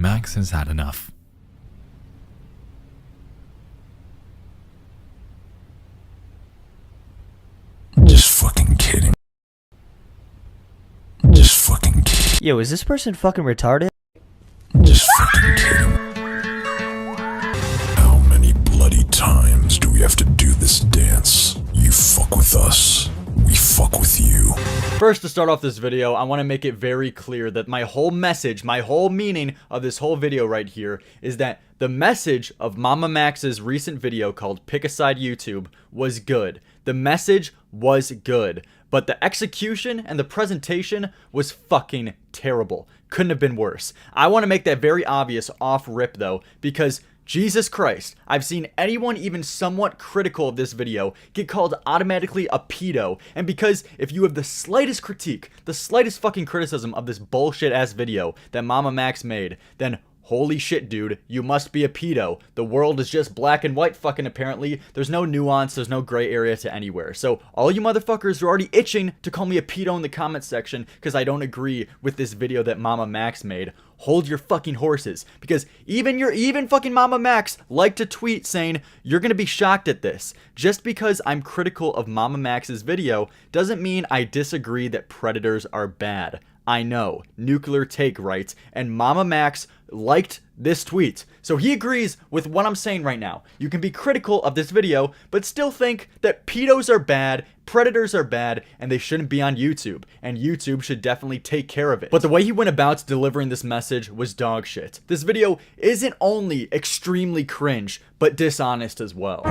Max has had enough. Just fucking kidding. Just fucking kidding. Yo, is this person fucking retarded? Just fucking kidding. How many bloody times do we have to do this dance? You fuck with us, we fuck with you. First, to start off this video, I want to make it very clear that my whole message, my whole meaning of this whole video right here is that the message of MamaMax's recent video called Pick a Side YouTube was good. The message was good, but the execution and the presentation was fucking terrible. Couldn't have been worse. I want to make that very obvious off rip though, because Jesus Christ, I've seen anyone even somewhat critical of this video get called automatically a pedo, and because if you have the slightest critique, the slightest fucking criticism of this bullshit ass video that MamaMax made, then holy shit, dude, you must be a pedo. The world is just black and white fucking apparently. There's no nuance, there's no gray area to anywhere. So all you motherfuckers are already itching to call me a pedo in the comment section because I don't agree with this video that MamaMax made. Hold your fucking horses, because even fucking MamaMax liked to tweet saying you're gonna be shocked at this. Just because I'm critical of MamaMax's video doesn't mean I disagree that predators are bad. I know, nuclear take, right? And MamaMax liked this tweet, so he agrees with what I'm saying right now. You can be critical of this video, but still think that pedos are bad, predators are bad, and they shouldn't be on YouTube, and YouTube should definitely take care of it. But the way he went about delivering this message was dog shit. This video isn't only extremely cringe, but dishonest as well.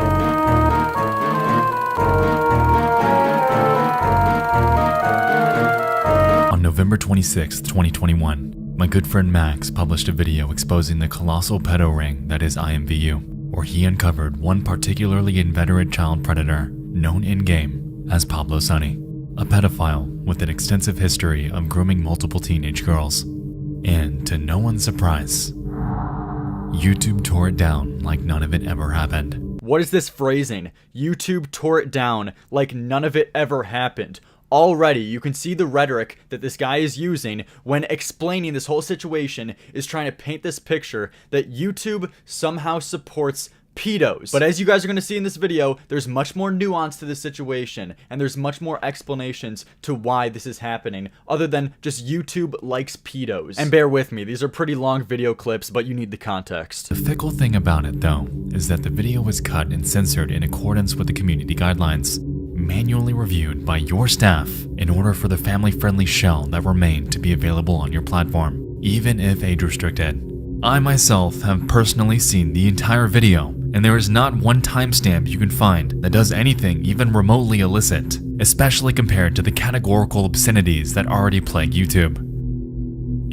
On November 26, 2021, my good friend Max published a video exposing the colossal pedo ring that is IMVU, where he uncovered one particularly inveterate child predator, known in-game as Pablo Sonny, a pedophile with an extensive history of grooming multiple teenage girls. And to no one's surprise, YouTube tore it down like none of it ever happened. What is this phrasing? YouTube tore it down like none of it ever happened. Already, you can see the rhetoric that this guy is using when explaining this whole situation is trying to paint this picture that YouTube somehow supports pedos. But as you guys are going to see in this video, there's much more nuance to this situation, and there's much more explanations to why this is happening, other than just YouTube likes pedos. And bear with me, these are pretty long video clips, but you need the context. The fickle thing about it, though, is that the video was cut and censored in accordance with the community guidelines, manually reviewed by your staff in order for the family-friendly shell that remained to be available on your platform, even if age-restricted. I myself have personally seen the entire video, and there is not one timestamp you can find that does anything even remotely illicit, especially compared to the categorical obscenities that already plague YouTube.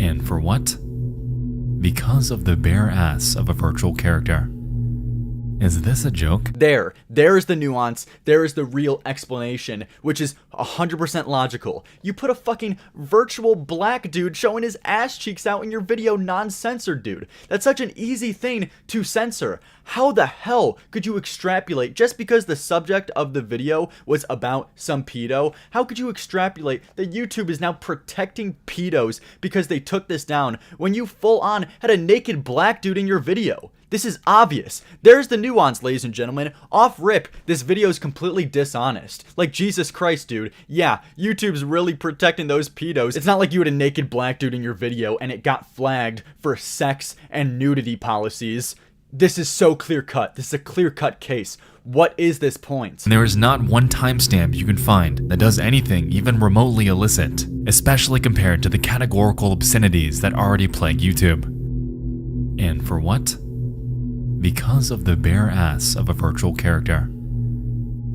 And for what? Because of the bare ass of a virtual character. Is this a joke? There's the nuance, there is the real explanation, which is 100% logical. You put a fucking virtual black dude showing his ass cheeks out in your video non-censored, dude. That's such an easy thing to censor. How the hell could you extrapolate, just because the subject of the video was about some pedo, how could you extrapolate that YouTube is now protecting pedos because they took this down when you full on had a naked black dude in your video? This is obvious. There's the nuance, ladies and gentlemen. Off rip, this video is completely dishonest. Like, Jesus Christ, dude. Yeah, YouTube's really protecting those pedos. It's not like you had a naked black dude in your video and it got flagged for sex and nudity policies. This is so clear-cut. This is a clear-cut case. What is this point? There is not one timestamp you can find that does anything even remotely illicit, especially compared to the categorical obscenities that already plague YouTube. And for what? Because of the bare ass of a virtual character.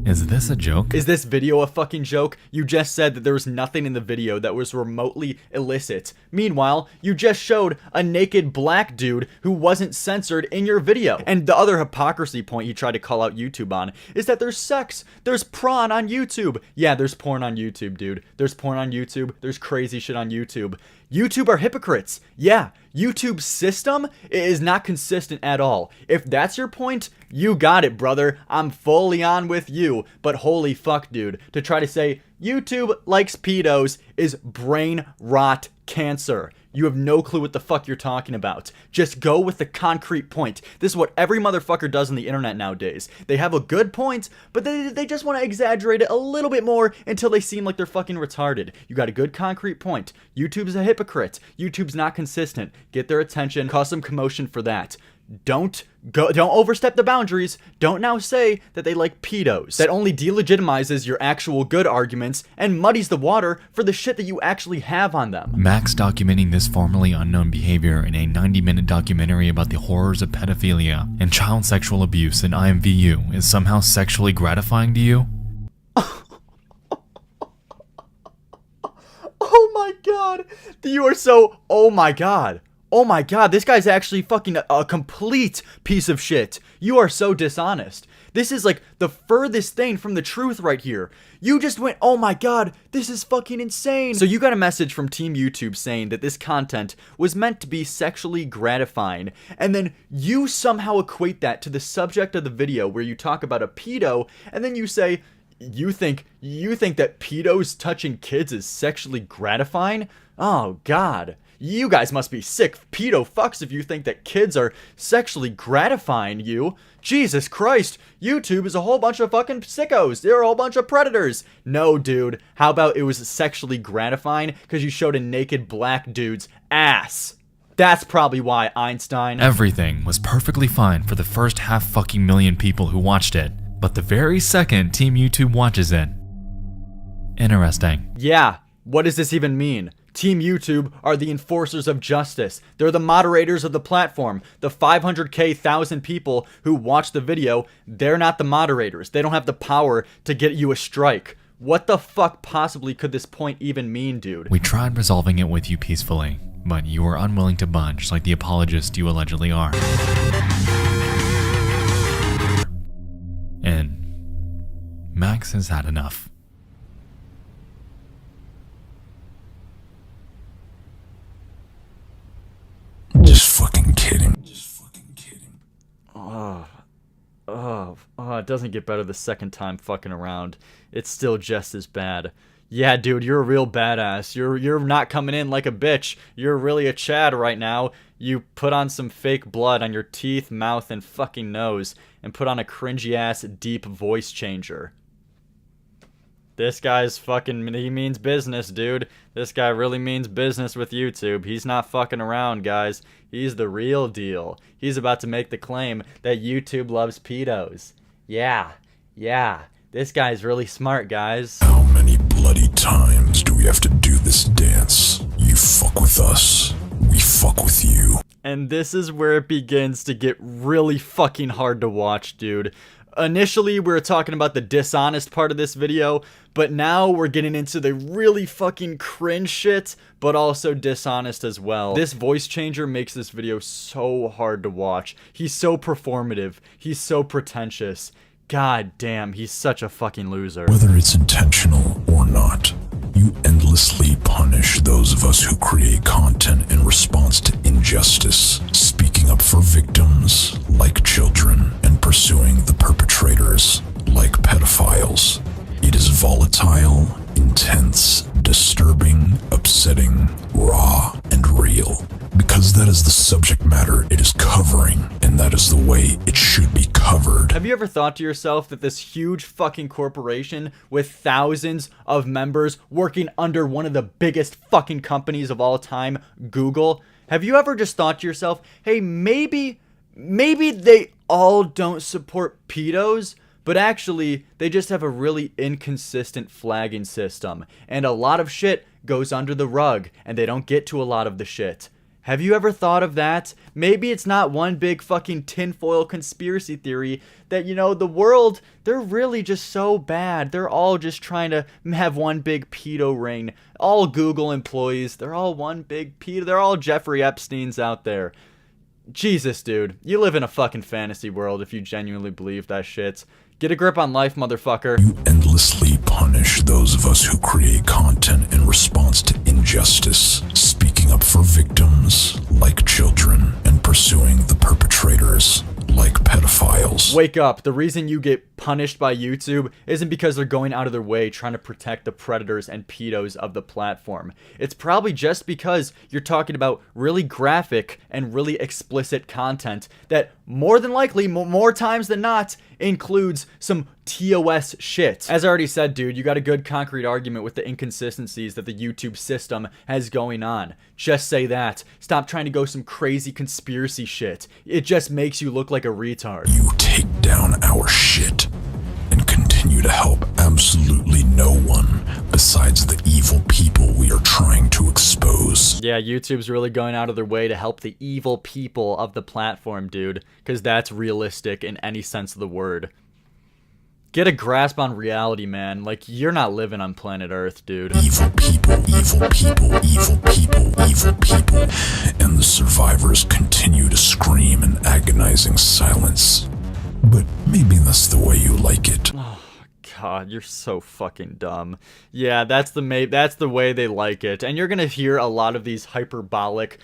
Is this a joke? Is this video a fucking joke? You just said that there was nothing in the video that was remotely illicit. Meanwhile, you just showed a naked black dude who wasn't censored in your video. And the other hypocrisy point you tried to call out YouTube on is that there's sex, there's prawn on YouTube. Yeah, there's porn on YouTube, dude. There's porn on YouTube, there's crazy shit on YouTube. YouTube are hypocrites. Yeah, YouTube's system is not consistent at all. If that's your point, you got it, brother. I'm fully on with you. But holy fuck, dude, to try to say YouTube likes pedos is brain rot cancer. You have no clue what the fuck you're talking about. Just go with the concrete point. This is what every motherfucker does on the internet nowadays. They have a good point, but they just want to exaggerate it a little bit more until they seem like they're fucking retarded. You got a good concrete point. YouTube's a hypocrite. YouTube's not consistent. Get their attention, cause some commotion for that. Don't overstep the boundaries. Don't now say that they like pedos. That only delegitimizes your actual good arguments and muddies the water for the shit that you actually have on them. Max documenting this formerly unknown behavior in a 90-minute documentary about the horrors of pedophilia and child sexual abuse in IMVU is somehow sexually gratifying to you? Oh my god. You are so... Oh my god. Oh my god, this guy's actually fucking a complete piece of shit. You are so dishonest. This is like the furthest thing from the truth right here. You just went, oh my god, this is fucking insane. So you got a message from Team YouTube saying that this content was meant to be sexually gratifying. And then you somehow equate that to the subject of the video where you talk about a pedo. And then you say, you think that pedos touching kids is sexually gratifying? Oh god. You guys must be sick pedo fucks if you think that kids are sexually gratifying you. Jesus Christ, YouTube is a whole bunch of fucking sickos. They're a whole bunch of predators. No, dude. How about it was sexually gratifying because you showed a naked black dude's ass? That's probably why, Einstein. Everything was perfectly fine for the first half fucking million people who watched it, but the very second Team YouTube watches it. Interesting. Yeah, what does this even mean? Team YouTube are the enforcers of justice. They're the moderators of the platform. The 500,000 1,000 people who watch the video, they're not the moderators. They don't have the power to get you a strike. What the fuck possibly could this point even mean, dude? We tried resolving it with you peacefully, but you were unwilling to budge like the apologist you allegedly are. And Max has had enough. Just fucking kidding. It doesn't get better the second time fucking around. It's still just as bad. Yeah, dude, you're a real badass. You're not coming in like a bitch. You're really a Chad right now. You put on some fake blood on your teeth, mouth, and fucking nose, and put on a cringy-ass deep voice changer. This guy's fucking, he means business, dude. This guy really means business with YouTube. He's not fucking around, guys. He's the real deal. He's about to make the claim that YouTube loves pedos. Yeah. This guy's really smart, guys. How many bloody times do we have to do this dance? You fuck with us, we fuck with you. And this is where it begins to get really fucking hard to watch, dude. Initially, we were talking about the dishonest part of this video, but now we're getting into the really fucking cringe shit, but also dishonest as well. This voice changer makes this video so hard to watch. He's so performative. He's so pretentious. God damn, he's such a fucking loser. Whether it's intentional or not, you endlessly punish those of us who create content in response to injustice, speaking up for victims like children and pursuing the perpetrators like pedophiles. It is volatile, intense, disturbing, upsetting, raw, and real. Because that is the subject matter it is covering, and that is the way it should be covered. Have you ever thought to yourself that this huge fucking corporation with thousands of members working under one of the biggest fucking companies of all time, Google, have you ever just thought to yourself, hey, maybe they all don't support pedos, but actually they just have a really inconsistent flagging system, and a lot of shit goes under the rug, and they don't get to a lot of the shit. Have you ever thought of that? Maybe it's not one big fucking tinfoil conspiracy theory that, you know, the world, they're really just so bad. They're all just trying to have one big pedo ring. All Google employees, they're all one big pedo. They're all Jeffrey Epsteins out there. Jesus, dude. You live in a fucking fantasy world if you genuinely believe that shit. Get a grip on life, motherfucker. You endlessly punish those of us who create content in response to injustice, speaking up for victims like children and pursuing the perpetrators like pedophiles. Wake up. The reason you get punished by YouTube isn't because they're going out of their way trying to protect the predators and pedos of the platform. It's probably just because you're talking about really graphic and really explicit content that more than likely, more times than not, includes some TOS shit. As I already said, dude, you got a good concrete argument with the inconsistencies that the YouTube system has going on. Just say that. Stop trying to go some crazy conspiracy shit. It just makes you look like a retard. You take down our shit and continue to help absolutely no one besides the evil people we are trying to expose. Yeah, YouTube's really going out of their way to help the evil people of the platform, dude, because that's realistic in any sense of the word. Get a grasp on reality, man. Like, you're not living on planet Earth, dude. Evil people, evil people, evil people, evil people. And the survivors continue to scream in agonizing silence. But maybe that's the way you like it. God, you're so fucking dumb. Yeah, that's the way they like it. And you're gonna hear a lot of these hyperbolic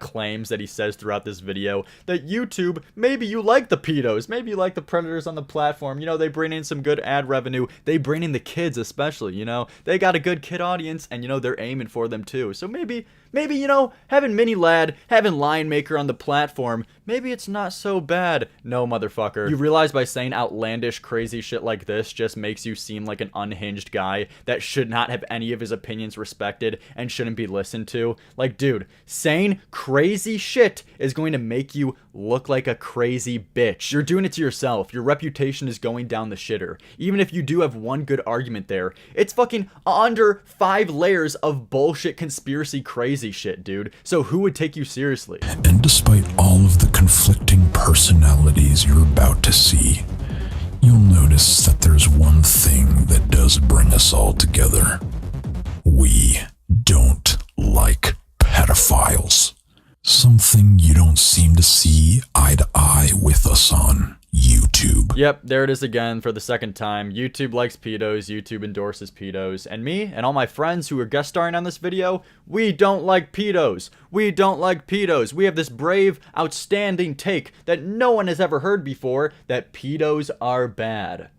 claims that he says throughout this video. That YouTube, maybe you like the pedos, maybe you like the predators on the platform. You know, they bring in some good ad revenue. They bring in the kids especially, you know. They got a good kid audience and, you know, they're aiming for them too. So maybe, you know, having Mini Lad, having Lion Maker on the platform, maybe it's not so bad. No, motherfucker. You realize by saying outlandish, crazy shit like this just makes you seem like an unhinged guy that should not have any of his opinions respected and shouldn't be listened to. Like, dude, saying crazy shit is going to make you look like a crazy bitch. You're doing it to yourself. Your reputation is going down the shitter. Even if you do have one good argument there, it's fucking under 5 layers of bullshit conspiracy crazy shit, dude. So who would take you seriously? And despite all of the conflicting personalities you're about to see, you'll notice that there's one thing that does bring us all together. We don't like pedophiles. Something you don't seem to see eye to eye with us on YouTube. Yep, there it is again for the second time. YouTube likes pedos, YouTube endorses pedos, and me and all my friends who are guest starring on this video, we don't like pedos. We don't like pedos. We have this brave, outstanding take that no one has ever heard before, that pedos are bad.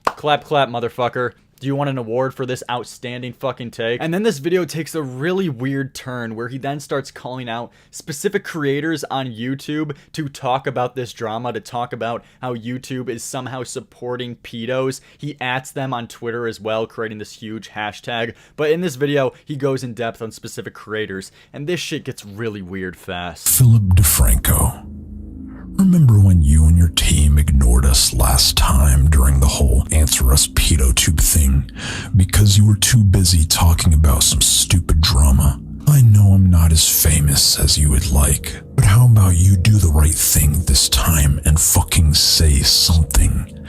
Clap, clap, motherfucker. Do you want an award for this outstanding fucking take? And then this video takes a really weird turn where he then starts calling out specific creators on YouTube to talk about this drama, to talk about how YouTube is somehow supporting pedos. He ats them on Twitter as well, creating this huge hashtag. But in this video, he goes in depth on specific creators, and this shit gets really weird fast. Philip DeFranco. Remember when you and your team ignored us last time during the whole Answer Us PedoTube thing because you were too busy talking about some stupid drama? I know I'm not as famous as you would like, but how about you do the right thing this time and fucking say something?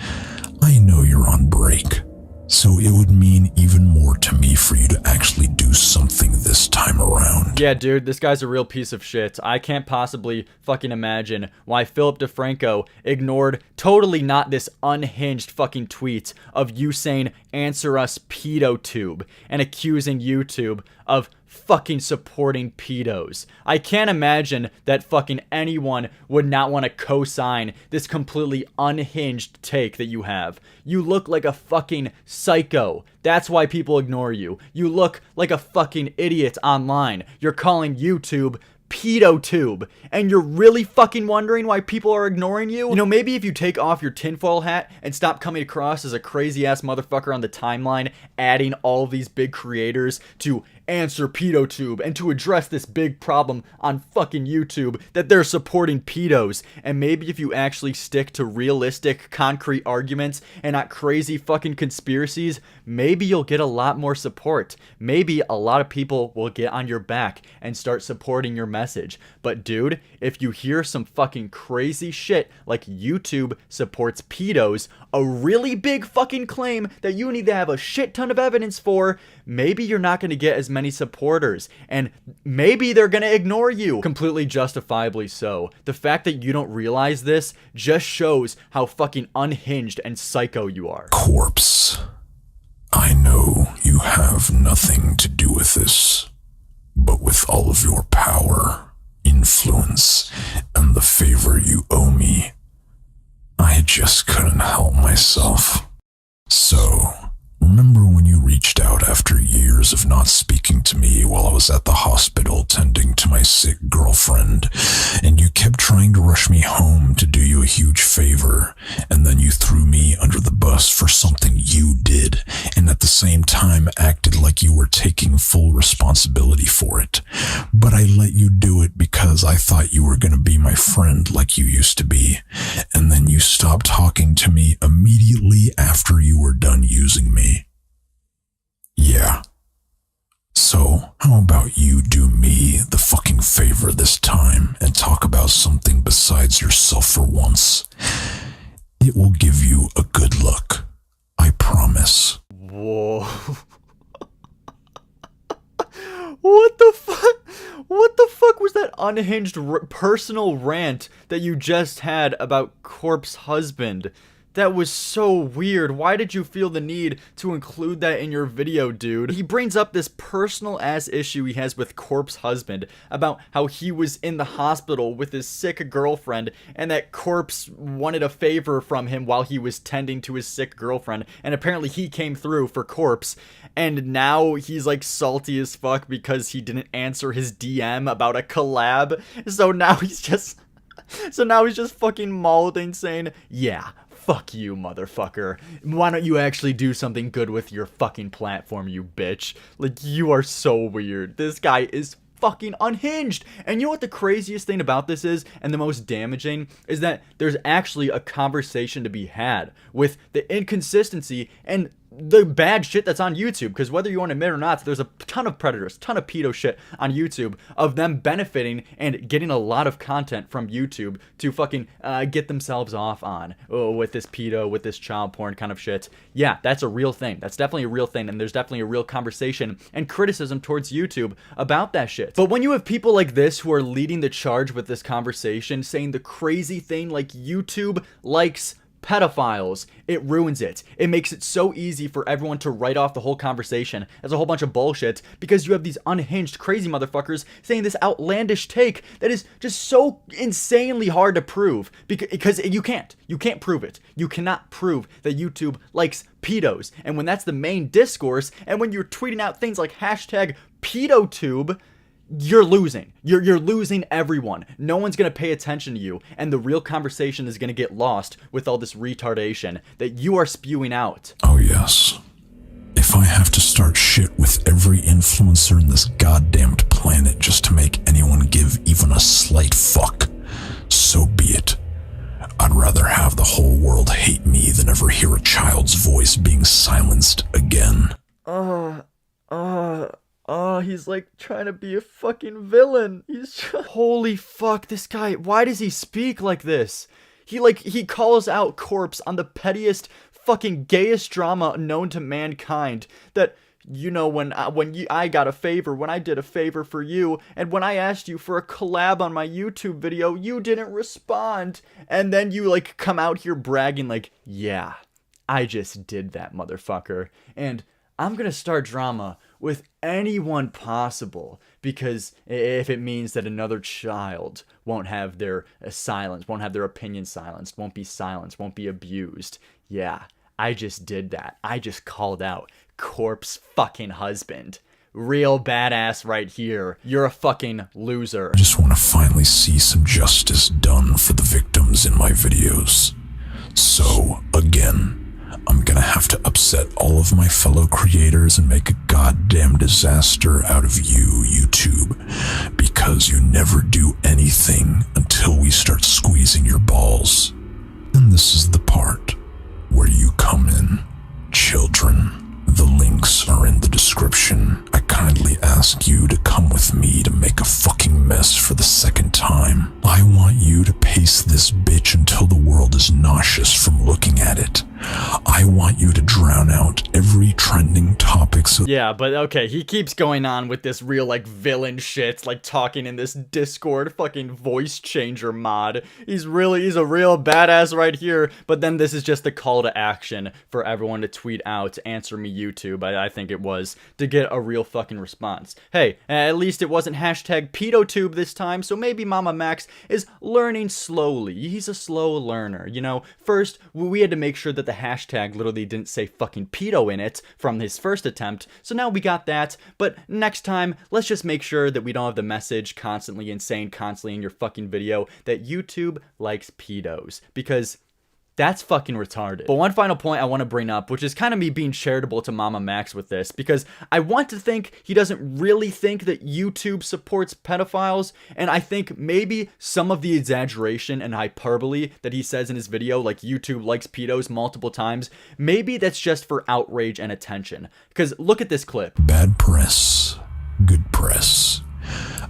I know you're on break, so it would mean even more to me for you to actually do something this time around. Yeah, dude, this guy's a real piece of shit. I can't possibly fucking imagine why Philip DeFranco ignored totally not this unhinged fucking tweet of you saying Answer Us PedoTube and accusing YouTube of fucking supporting pedos. I can't imagine that fucking anyone would not want to co-sign this completely unhinged take that you have. You look like a fucking psycho. That's why people ignore you. You look like a fucking idiot online. You're calling YouTube PedoTube, and you're really fucking wondering why people are ignoring you? You know, maybe if you take off your tinfoil hat and stop coming across as a crazy ass motherfucker on the timeline, adding all of these big creators to answer PedoTube and to address this big problem on fucking YouTube that they're supporting pedos, and maybe if you actually stick to realistic, concrete arguments and not crazy fucking conspiracies, maybe you'll get a lot more support. Maybe a lot of people will get on your back and start supporting your message. But dude, if you hear some fucking crazy shit like YouTube supports pedos, a really big fucking claim that you need to have a shit ton of evidence for, maybe you're not going to get as many supporters, and maybe they're going to ignore you. Completely justifiably so. The fact that you don't realize this just shows how fucking unhinged and psycho you are. Corpse, I know you have nothing to do with this, but with all of your power, influence, years of not speaking to me while I was at the hospital tending to my sick girlfriend, and you kept trying to rush me home to do you a huge favor, and then you threw me under the bus for something you did, and at the same time acted like you were taking full responsibility for it. But I let you do it because I thought you were going to be my friend like you used to be, and then you stopped talking to me immediately after you were done using me. Yeah. So, how about you do me the fucking favor this time and talk about something besides yourself for once? It will give you a good look. I promise. Whoa. What the fuck? What the fuck was that unhinged personal rant that you just had about Corpse husband? That was so weird. Why did you feel the need to include that in your video, dude? He brings up this personal ass issue he has with Corpse husband about how he was in the hospital with his sick girlfriend and that Corpse wanted a favor from him while he was tending to his sick girlfriend, and apparently he came through for Corpse, and now he's like salty as fuck because he didn't answer his DM about a collab. So now he's just fucking mouthing saying, yeah, fuck you, motherfucker. Why don't you actually do something good with your fucking platform, you bitch? Like, you are so weird. This guy is fucking unhinged. And you know what the craziest thing about this is, and the most damaging, is that there's actually a conversation to be had with the inconsistency and the bad shit that's on YouTube, because whether you want to admit or not, there's a ton of predators, ton of pedo shit on YouTube of them benefiting and getting a lot of content from YouTube to fucking get themselves off on with this pedo, with this child porn kind of shit. Yeah, that's a real thing. That's definitely a real thing, and there's definitely a real conversation and criticism towards YouTube about that shit. But when you have people like this who are leading the charge with this conversation, saying the crazy thing like YouTube likes pedophiles, it ruins it. It makes it so easy for everyone to write off the whole conversation as a whole bunch of bullshit because you have these unhinged crazy motherfuckers saying this outlandish take that is just so insanely hard to prove because you can't prove it. You cannot prove that YouTube likes pedos, and when that's the main discourse, and when you're tweeting out things like hashtag pedotube, you're losing. You're losing everyone. No one's going to pay attention to you, and the real conversation is going to get lost with all this retardation that you are spewing out. Oh yes. If I have to start shit with every influencer in this goddamned planet just to make anyone give even a slight fuck, so be it. I'd rather have the whole world hate me than ever hear a child's voice being silenced again. He's like trying to be a fucking villain. Holy fuck, this guy, why does he speak like this? He calls out Corpse on the pettiest, fucking gayest drama known to mankind. That, you know, when I got a favor, when I did a favor for you, and when I asked you for a collab on my YouTube video, you didn't respond. And then you like come out here bragging like, yeah, I just did that, motherfucker. And I'm gonna start drama with anyone possible because if it means that another child won't have their silence, won't have their opinion silenced, won't be silenced, won't be abused. Yeah, I just did that. I just called out Corpse fucking husband. Real badass right here. You're a fucking loser. I just want to finally see some justice done for the victims in my videos. So, again, I'm gonna have to upset all of my fellow creators and make a goddamn disaster out of you, YouTube, because you never do anything until we start squeezing your balls. And this is the part where you come in, children. The links are in the description. I kindly ask you to come with me to make a fucking mess for the second time. I want you to pace this bitch until the world is nauseous from looking at it. I want you to drown out every trending topic so— Yeah, but okay, he keeps going on with this real like villain shit, like talking in this Discord fucking voice changer mod. He's a real badass right here, but then this is just a call to action for everyone to tweet out, answer me YouTube, I think it was, to get a real fucking response. Hey, at least it wasn't hashtag pedotube this time, so maybe MamaMax is learning slowly. He's a slow learner, you know? First, we had to make sure that the hashtag literally didn't say fucking pedo in it from his first attempt, so now we got that. But next time, let's just make sure that we don't have the message constantly in your fucking video that YouTube likes pedos, because that's fucking retarded. But one final point I want to bring up, which is kind of me being charitable to MamaMax with this, because I want to think he doesn't really think that YouTube supports pedophiles, and I think maybe some of the exaggeration and hyperbole that he says in his video, like YouTube likes pedos multiple times, maybe that's just for outrage and attention. Because look at this clip. Bad press, good press.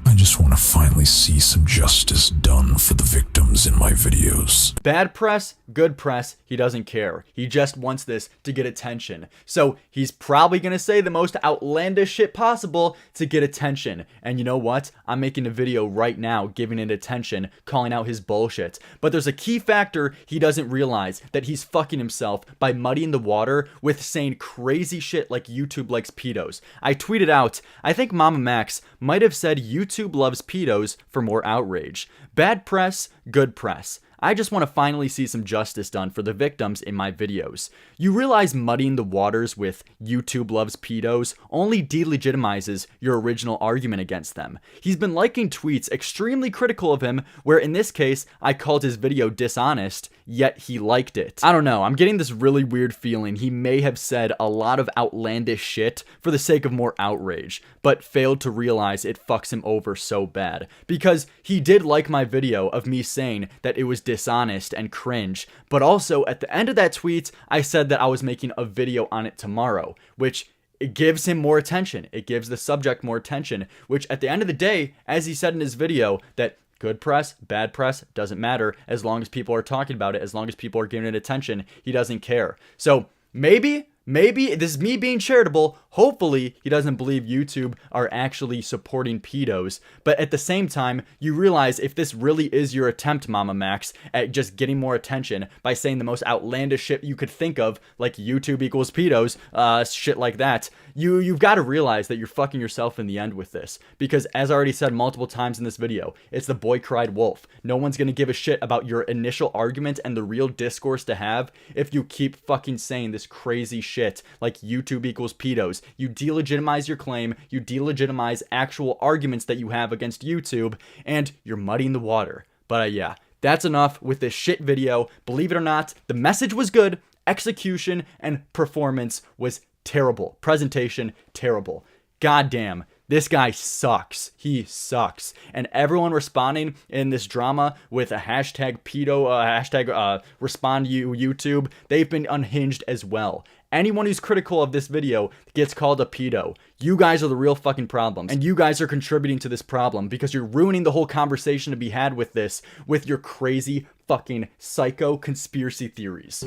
I just want to finally see some justice done for the victims in my videos. Bad press, good press, he doesn't care. He just wants this to get attention. So he's probably going to say the most outlandish shit possible to get attention. And you know what? I'm making a video right now giving it attention, calling out his bullshit. But there's a key factor he doesn't realize, that he's fucking himself by muddying the water with saying crazy shit like YouTube likes pedos. I tweeted out, I think MamaMax might have said YouTube loves pedos for more outrage. Bad press, good press. I just want to finally see some justice done for the victims in my videos. You realize muddying the waters with YouTube loves pedos only delegitimizes your original argument against them. He's been liking tweets extremely critical of him, where in this case, I called his video dishonest, yet he liked it. I don't know, I'm getting this really weird feeling he may have said a lot of outlandish shit for the sake of more outrage, but failed to realize it fucks him over so bad. Because he did like my video of me saying that it was dishonest and cringe, but also at the end of that tweet, I said that I was making a video on it tomorrow, which it gives him more attention. It gives the subject more attention, which at the end of the day, as he said in his video, that good press, bad press, doesn't matter as long as people are talking about it, as long as people are giving it attention, he doesn't care. So maybe this is me being charitable. Hopefully he doesn't believe YouTube are actually supporting pedos. But at the same time, you realize if this really is your attempt, MamaMax, at just getting more attention by saying the most outlandish shit you could think of, like YouTube equals pedos, shit like that, you've got to realize that you're fucking yourself in the end with this. Because as I already said multiple times in this video, it's the boy cried wolf. No one's gonna give a shit about your initial argument and the real discourse to have if you keep fucking saying this crazy shit like YouTube equals pedos. You delegitimize your claim, you delegitimize actual arguments that you have against YouTube, and you're muddying the water. But yeah, that's enough with this shit video. Believe it or not, the message was good, execution and performance was terrible. Presentation, terrible. Goddamn, this guy sucks. He sucks. And everyone responding in this drama with a hashtag pedo, hashtag respond YouTube, they've been unhinged as well. Anyone who's critical of this video gets called a pedo. You guys are the real fucking problems. And you guys are contributing to this problem because you're ruining the whole conversation to be had with this with your crazy fucking psycho conspiracy theories.